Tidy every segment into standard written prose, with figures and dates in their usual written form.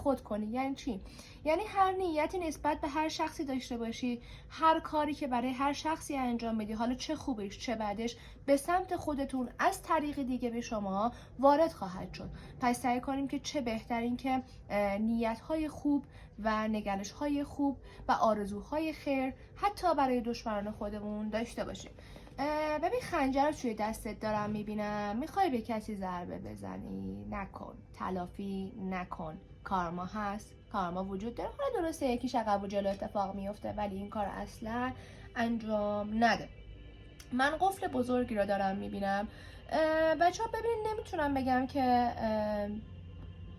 خود کنی. یعنی چی؟ یعنی هر نیتی نسبت به هر شخصی داشته باشی، هر کاری که برای هر شخصی انجام بدی، حالا چه خوبش چه بدش، به سمت خودتون از طریق دیگه به شما وارد خواهد شد. پس سعی کنیم که چه بهترین که نیت‌های خوب و نگرش‌های خوب و آرزوهای خیر حتی برای دشمنان خودمون داشته باشیم. ببین خنجر رو توی دستت دارم میبینم، میخوای به کسی ضربه بزنی، نکن. تلافی نکن. کارما هست، کارما وجود داره. حالا درسته یکیش عقب و جلو اتفاق میفته، ولی این کار اصلا انجام نده. من قفل بزرگی رو دارم میبینم. بچه ها ببینید، نمیتونم بگم که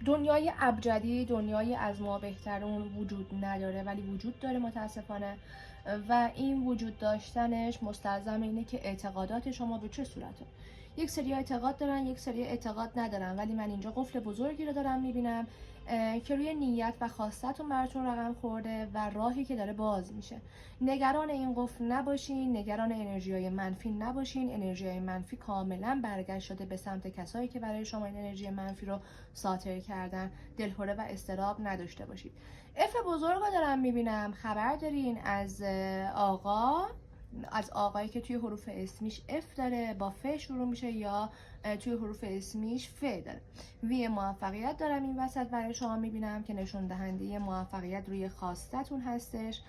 دنیای ابجدی، دنیای از ما بهترون وجود نداره، ولی وجود داره متاسفانه. و این وجود داشتنش مستلزم اینه که اعتقادات شما به چه صورته. یک سری اعتقاد دارن، یک سری اعتقاد ندارن، ولی من اینجا قفل بزرگی رو دارم میبینم که روی نیت و خواستتون براتون رقم خورده و راهی که داره باز میشه. نگران این قفل نباشین، نگران انرژی‌های منفی نباشین. انرژی‌های منفی کاملا برگشت شده به سمت کسایی که برای شما این انرژی منفی رو ساطع کردن. دلهره و اضطراب نداشته باشید. اف بزرگ رو دارم میبینم. خبر دارین از آقایی که توی حروف اسمیش اف داره، با ف شروع میشه، یا توی حروف اسمیش ف داره. وی موفقیت دارم این وسط برای شما میبینم که نشون دهنده موفقیت روی خواستتون هستش.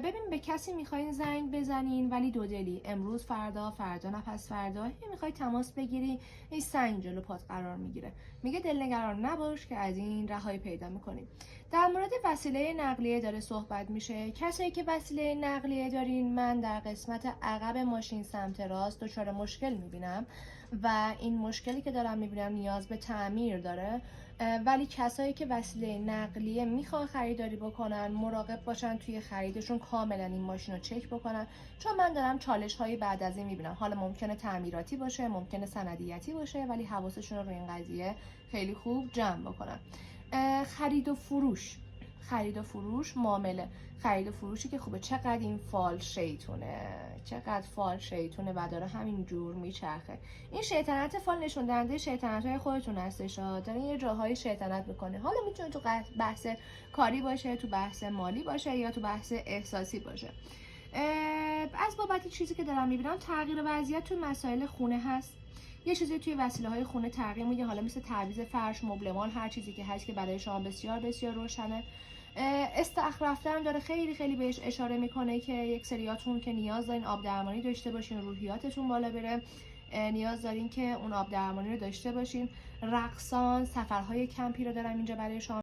ببین به کسی میخواین زنگ بزنین ولی دو دلی، امروز فردا، فردا نه پس فردا، میخوای تماس بگیری، این سنگ جلو پات قرار میگیره. میگه دلنگران نباش که از این رهایی پیدا میکنیم. در مورد وسیله نقلیه داره صحبت میشه. کسایی که وسیله نقلیه دارین، من در قسمت عقب ماشین سمت راست دچار مشکل میبینم و این مشکلی که دارم میبینم نیاز به تعمیر داره. ولی کسایی که وسیله نقلیه میخوان خریداری بکنن، مراقب باشن توی خریدشون کاملا این ماشین رو چک بکنن، چون من دارم چالش هایی بعد از این میبینم. حالا ممکنه تعمیراتی باشه، ممکنه سندیتی باشه، ولی حواسشون رو روی این قضیه خیلی خوب جمع بکنن. خرید و فروش معامله، خرید و فروشی که خوبه. چقدر این فال شیطونه و داره همین جور میچرخه. این شیطنت فال نشون دهنده شیطنت های خودتون هستش. داره یه جاهای شیطنت میکنه. حالا میتونه تو بحث کاری باشه، تو بحث مالی باشه، یا تو بحث احساسی باشه. از بابت چیزی که دارم میبینم، تغییر وضعیت تو مسائل خونه هست. یه چیزی توی وسیله های خونه تغییر میده، حالا مثل تعویض فرش، مبلمان، هر چیزی که هست که برای شما بسیار بسیار روشنه. استخرفتن داره خیلی خیلی بهش اشاره میکنه که یک سریاتون که نیاز دارین آب درمانی داشته باشین، روحیاتتون بالا بره، نیاز دارین که اون آب درمانی رو داشته باشین. رقصان، سفرهای کمپی رو دارم اینجا برای شما